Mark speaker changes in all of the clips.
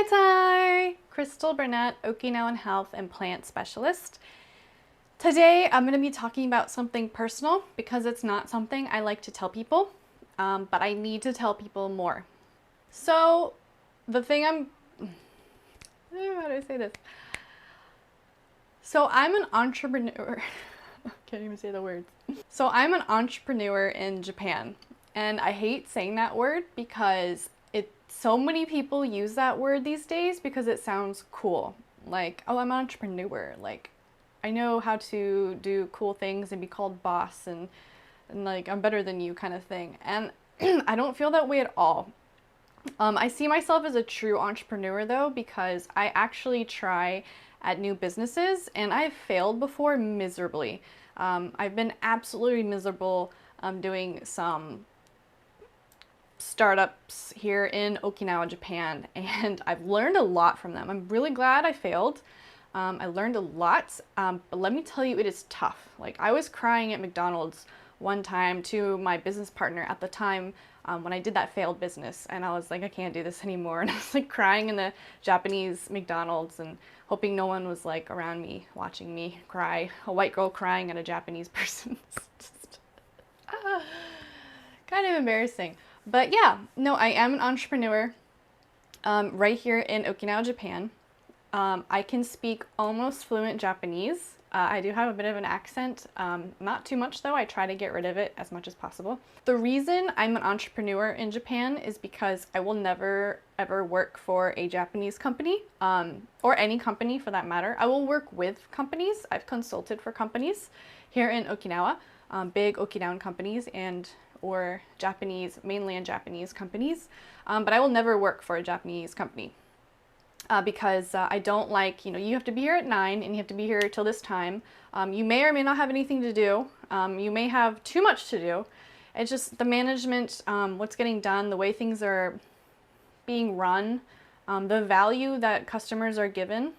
Speaker 1: Tai! Christal Burnette, Okinawan Health and Plant Specialist. Today I'm going to be talking about something personal because it's not something I like to tell people, but I need to tell people more. So the thing how do I say this? So I'm an entrepreneur. I can't even say the words. So I'm an entrepreneur in Japan, and I hate saying that word because so many people use that word these days because it sounds cool. Like, oh, I'm an entrepreneur. Like, I know how to do cool things and be called boss and like I'm better than you kind of thing. And I don't feel that way at all. I see myself as a true entrepreneur though, because I actually try at new businesses and I've failed before miserably. I've been absolutely miserable doing some startups here in Okinawa, Japan, and I've learned a lot from them. I'm really glad I failed. I learned a lot, but let me tell you, it is tough. Like, I was crying at McDonald's one time to my business partner at the time when I did that failed business, and I was like, I can't do this anymore. And I was like crying in the Japanese McDonald's and hoping no one was like around me watching me cry. A white girl crying at a Japanese person. Just, kind of embarrassing. But yeah, no, I am an entrepreneur right here in Okinawa, Japan. I can speak almost fluent Japanese. I do have a bit of an accent, not too much though. I try to get rid of it as much as possible. The reason I'm an entrepreneur in Japan is because I will never ever work for a Japanese company, or any company for that matter. I will work with companies. I've consulted for companies here in Okinawa, big Okinawan companies or Japanese, mainland Japanese companies, but I will never work for a Japanese company. Because I don't like, you have to be here at 9 and you have to be here till this time. You may or may not have anything to do. You may have too much to do. It's just the management, what's getting done, the way things are being run, the value that customers are given,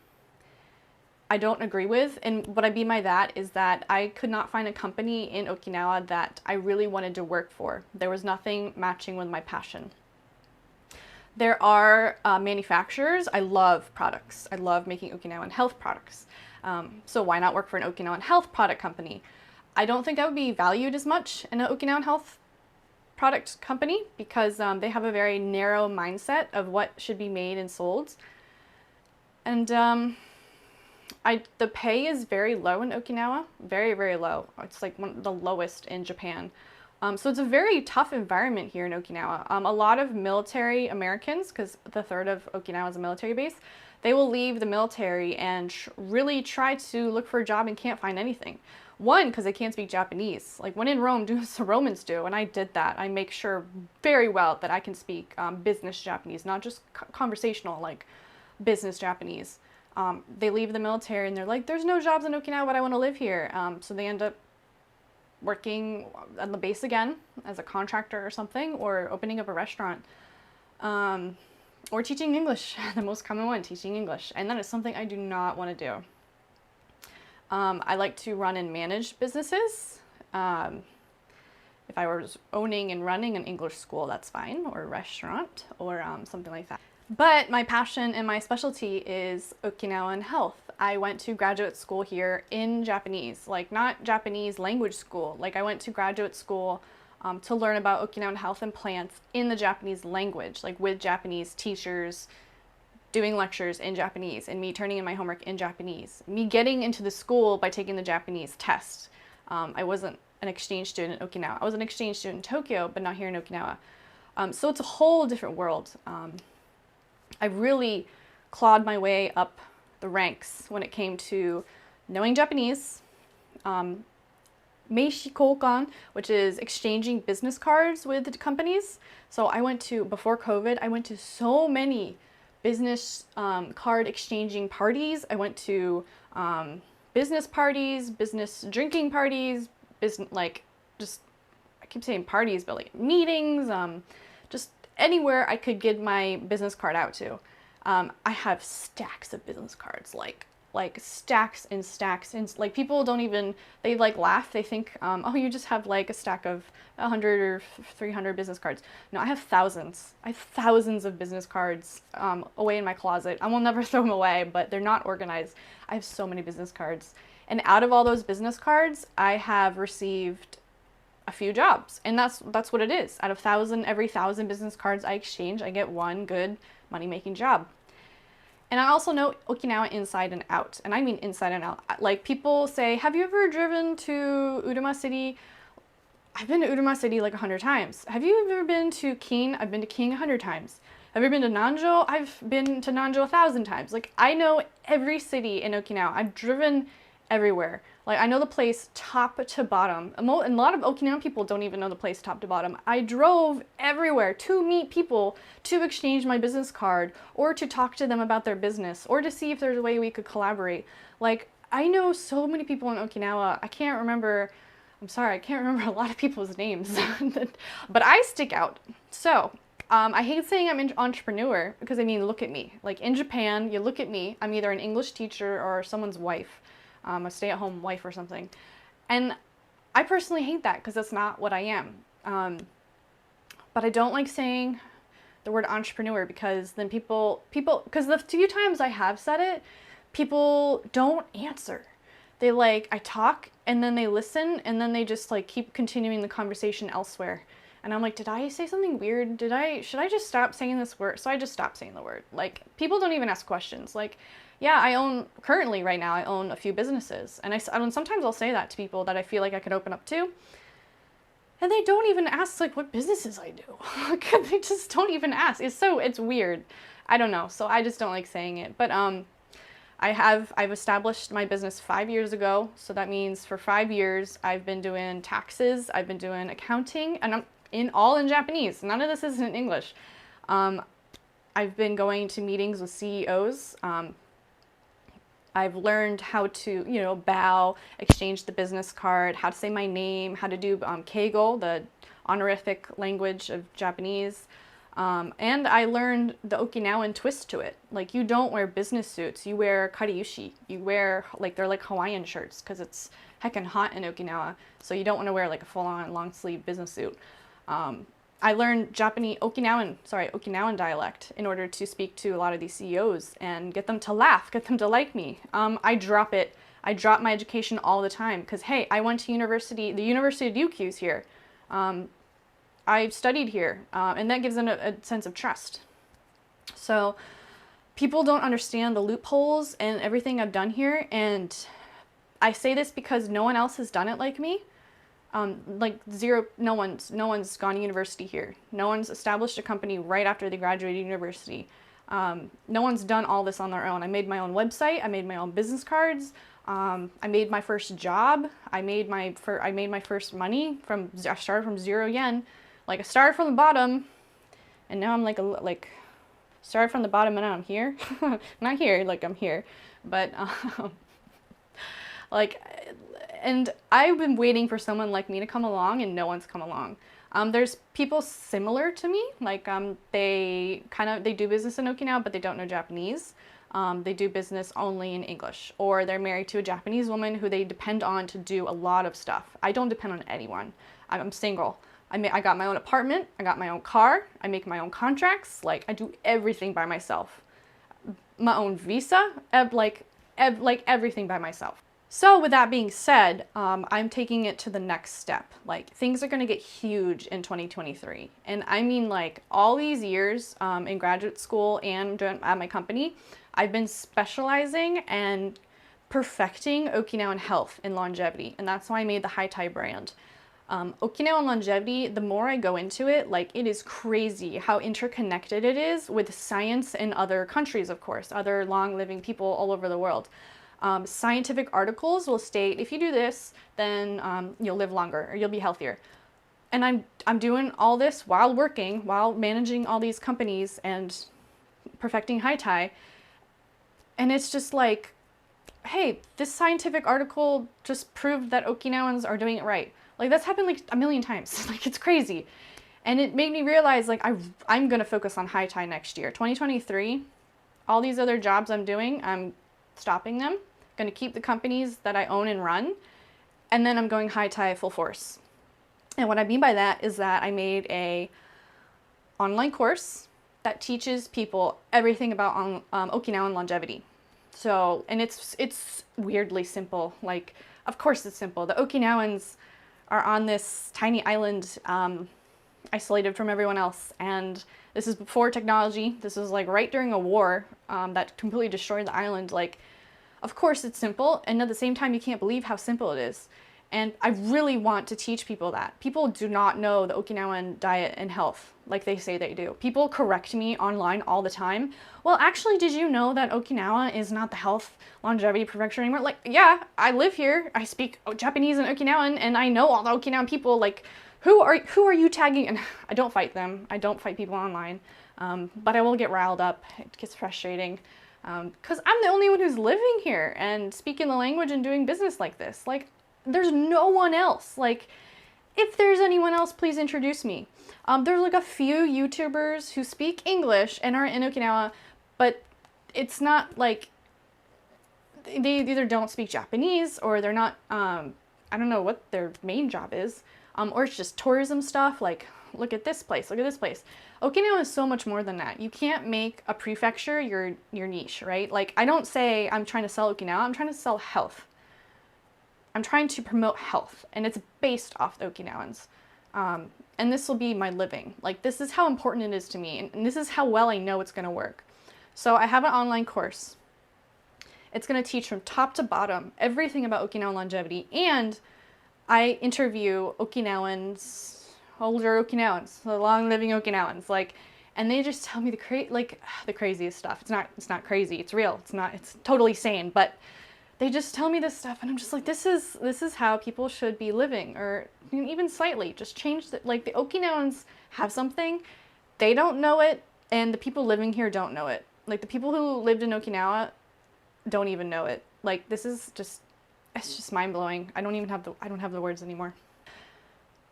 Speaker 1: I don't agree with. And what I mean by that is that I could not find a company in Okinawa that I really wanted to work for. There was nothing matching with my passion. There are manufacturers. I love products. I love making Okinawan health products. So why not work for an Okinawan health product company? I don't think I would be valued as much in an Okinawan health product company because they have a very narrow mindset of what should be made and sold. And the pay is very low in Okinawa, very, very low. It's like one of the lowest in Japan. So it's a very tough environment here in Okinawa. A lot of military Americans, because the third of Okinawa is a military base, they will leave the military and really try to look for a job and can't find anything. One, because they can't speak Japanese. Like, when in Rome, do as the Romans do, and I did that. I make sure very well that I can speak business Japanese, not just conversational, like business Japanese. They leave the military and they're like, there's no jobs in Okinawa, but I want to live here. So they end up working on the base again as a contractor or something, or opening up a restaurant, or teaching English, the most common one, teaching English. And that is something I do not want to do. I like to run and manage businesses. If I was owning and running an English school, that's fine, or a restaurant, or something like that. But my passion and my specialty is Okinawan health. I went to graduate school here in Japanese, like not Japanese language school. Like, I went to graduate school to learn about Okinawan health and plants in the Japanese language, like with Japanese teachers, doing lectures in Japanese, and me turning in my homework in Japanese. Me getting into the school by taking the Japanese test. I wasn't an exchange student in Okinawa. I was an exchange student in Tokyo, but not here in Okinawa. So it's a whole different world. I really clawed my way up the ranks when it came to knowing Japanese, meishi kokan, which is exchanging business cards with companies. So before COVID, I went to so many business card exchanging parties. I went to business parties, business drinking parties, I keep saying parties, but like meetings, just anywhere I could get my business card out to. I have stacks of business cards, like like stacks and stacks, and like people don't even, they like laugh, they think, oh, you just have like a stack of 100 or 300 business cards. No, I have thousands. I have thousands of business cards away in my closet. I will never throw them away, but they're not organized. I have so many business cards, and out of all those business cards, I have received a few jobs, and that's what it is. Out of every 1,000 business cards I exchange, I get one good money-making job. And I also know Okinawa inside and out, and I mean inside and out. Like, people say, have you ever driven to Uruma City? I've been to Uruma City like 100 times. Have you ever been to King? I've been to King 100 times. Have you been to Nanjo? I've been to Nanjo 1,000 times. Like, I know every city in Okinawa. I've driven everywhere. Like, I know the place top to bottom. And a lot of Okinawan people don't even know the place top to bottom. I drove everywhere to meet people, to exchange my business card, or to talk to them about their business, or to see if there's a way we could collaborate. Like, I know so many people in Okinawa. I can't remember a lot of people's names, but I stick out. So, I hate saying I'm an entrepreneur, because I mean, look at me. Like, in Japan, you look at me, I'm either an English teacher or someone's wife. A stay-at-home wife or something. And I personally hate that, because that's not what I am. But I don't like saying the word entrepreneur, because then because the few times I have said it, people don't answer. I talk, and then they listen, and then they just like keep continuing the conversation elsewhere. And I'm like, did I say something weird? Should I just stop saying this word? So I just stopped saying the word. Like, people don't even ask questions. Like, yeah, currently right now, I own a few businesses. And sometimes I'll say that to people that I feel like I could open up to. And they don't even ask, like, what businesses I do. They just don't even ask. It's weird. I don't know. So I just don't like saying it. But I've established my business 5 years ago. So that means for 5 years, I've been doing taxes. I've been doing accounting. And I'm all in Japanese. None of this is in English. I've been going to meetings with CEOs. I've learned how to, bow, exchange the business card, how to say my name, how to do keigo, the honorific language of Japanese. And I learned the Okinawan twist to it. Like, you don't wear business suits. You wear kariushi. You wear, like, they're like Hawaiian shirts, because it's heckin' hot in Okinawa. So you don't want to wear, like, a full-on long-sleeve business suit. I learned Okinawan dialect in order to speak to a lot of these CEOs and get them to laugh, get them to like me. I drop my education all the time, because, hey, I went to university, the University of Ryukyu's here. I studied here, and that gives them a sense of trust. So people don't understand the loopholes and everything I've done here, and I say this because no one else has done it like me. No one's gone to university here. No one's established a company right after they graduated university. No one's done all this on their own. I made my own website. I made my own business cards. I made my first job. I made my first money I started from 0 yen. Like, I started from the bottom, and now I'm started from the bottom, and now I'm here. Not here, like I'm here, but and I've been waiting for someone like me to come along, and no one's come along. There's people similar to me, like they do business in Okinawa, but they don't know Japanese. They do business only in English, or they're married to a Japanese woman who they depend on to do a lot of stuff. I don't depend on anyone. I'm single. I got my own apartment. I got my own car. I make my own contracts. Like, I do everything by myself. My own visa, everything by myself. So with that being said, I'm taking it to the next step. Like, things are going to get huge in 2023. And I mean, like, all these years in graduate school and at my company, I've been specializing and perfecting Okinawan health and longevity. And that's why I made the Haitai brand. Okinawan longevity, the more I go into it, like, it is crazy how interconnected it is with science in other countries, of course, other long-living people all over the world. Scientific articles will state, if you do this, then you'll live longer, or you'll be healthier. And I'm doing all this while working, while managing all these companies and perfecting Haitai. And it's just like, hey, this scientific article just proved that Okinawans are doing it right. Like, that's happened like a million times. Like, it's crazy. And it made me realize, like, I'm going to focus on Haitai next year. 2023, all these other jobs I'm doing, I'm stopping them. going to keep the companies that I own and run, and then I'm going high-tai full force. And what I mean by that is that I made a online course that teaches people everything about Okinawan longevity. So, and it's weirdly simple. Like, of course it's simple. The Okinawans are on this tiny island, isolated from everyone else, and this is before technology. This is like right during a war that completely destroyed the island. Like, of course it's simple, and at the same time you can't believe how simple it is. And I really want to teach people that. People do not know the Okinawan diet and health like they say they do. People correct me online all the time. Well, actually, did you know that Okinawa is not the health longevity prefecture anymore? Like, yeah, I live here. I speak Japanese and Okinawan, and I know all the Okinawan people. Like, who are you tagging? And I don't fight them. I don't fight people online. But I will get riled up. It gets frustrating. Because I'm the only one who's living here and speaking the language and doing business like this. Like, there's no one else. Like, if there's anyone else, please introduce me. There's like a few YouTubers who speak English and are in Okinawa, but it's not like they either don't speak Japanese or they're not, I don't know what their main job is, or it's just tourism stuff. Like, look at this place, look at this place. Okinawa is so much more than that. You can't make a prefecture your niche, right? Like, I don't say I'm trying to sell Okinawa, I'm trying to sell health. I'm trying to promote health, and it's based off the Okinawans. And this will be my living. Like, this is how important it is to me, and this is how well I know it's going to work. So I have an online course. It's going to teach from top to bottom everything about Okinawan longevity, and I interview Okinawans, older Okinawans, the long-living Okinawans, like, and they just tell me the craziest stuff. It's not crazy. It's real. It's totally sane, but they just tell me this stuff, and I'm just like, this is how people should be living, or even slightly just change the, like, the Okinawans have something, they don't know it, and the people living here don't know it. Like, the people who lived in Okinawa don't even know it. Like, this is just, it's just mind-blowing. I don't have the words anymore.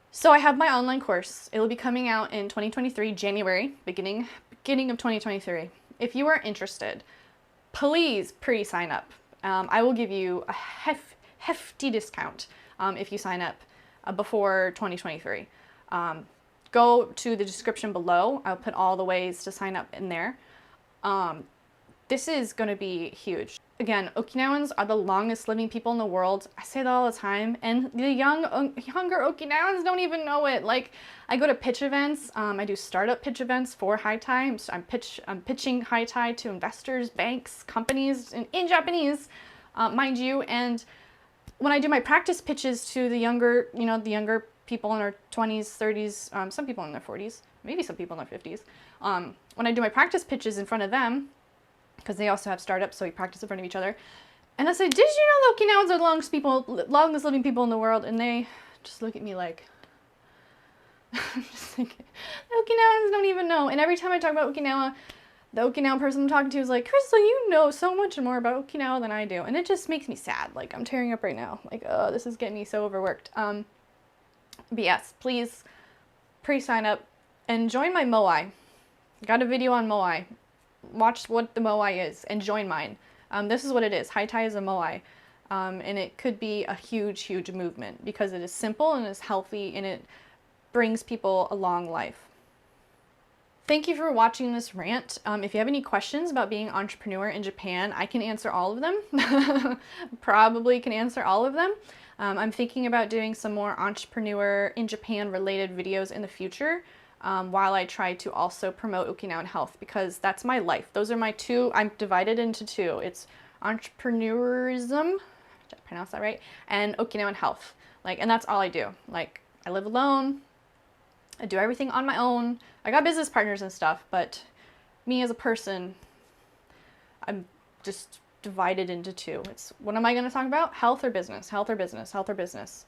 Speaker 1: So I have my online course. It will be coming out in 2023, January, beginning of 2023. If you are interested, please pre-sign up. I will give you a hefty discount if you sign up before 2023. Go to the description below. I'll put all the ways to sign up in there. This is going to be huge. Again, Okinawans are the longest living people in the world. I say that all the time, and the younger Okinawans don't even know it. Like, I go to pitch events. I do startup pitch events for high-tai. I'm pitching high-tai to investors, banks, companies in Japanese, mind you. And when I do my practice pitches to the younger people in their 20s, 30s, some people in their 40s, maybe some people in their 50s. When I do my practice pitches in front of them, because they also have startups, so we practice in front of each other. And I say, did you know the Okinawans are the longest living people in the world? And they just look at me like, I'm just thinking, the Okinawans don't even know. And every time I talk about Okinawa, the Okinawan person I'm talking to is like, Christal, you know so much more about Okinawa than I do. And it just makes me sad. Like, I'm tearing up right now. Like, oh, this is getting me so overworked. But yes, please pre-sign up and join my moai. Got a video on moai. Watch what the moai is and join mine. This is what it is. High-tai is a moai. And it could be a huge, huge movement because it is simple and it's healthy and it brings people a long life. Thank you for watching this rant. If you have any questions about being an entrepreneur in Japan, I can answer all of them. Probably can answer all of them. I'm thinking about doing some more entrepreneur in Japan related videos in the future. While I try to also promote Okinawan health, because that's my life. Those are my two, I'm divided into two. It's entrepreneurism, did I pronounce that right? And Okinawan health. Like, and that's all I do. Like, I live alone, I do everything on my own. I got business partners and stuff, but me as a person, I'm just divided into two. It's, what am I going to talk about? Health or business, health or business, health or business.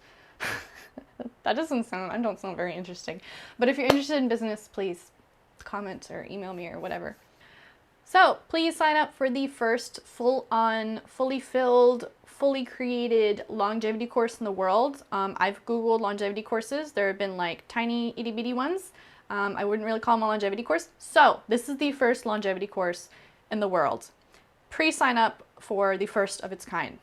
Speaker 1: I don't sound very interesting. But if you're interested in business, please comment or email me or whatever. So please sign up for the first full-on, fully filled, fully created longevity course in the world. I've Googled longevity courses. There have been like tiny itty bitty ones. I wouldn't really call them a longevity course. So this is the first longevity course in the world. Pre-sign up for the first of its kind.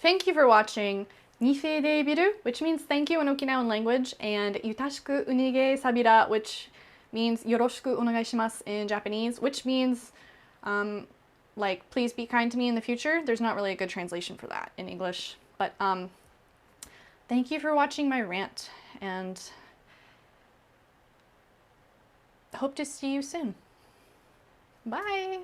Speaker 1: Thank you for watching Nife de biru, which means thank you in Okinawan language, and Yutashiku unige sabira, which means yoroshiku onegaishimasu in Japanese, which means like please be kind to me in the future. There's not really a good translation for that in English, but thank you for watching my rant, and hope to see you soon. Bye!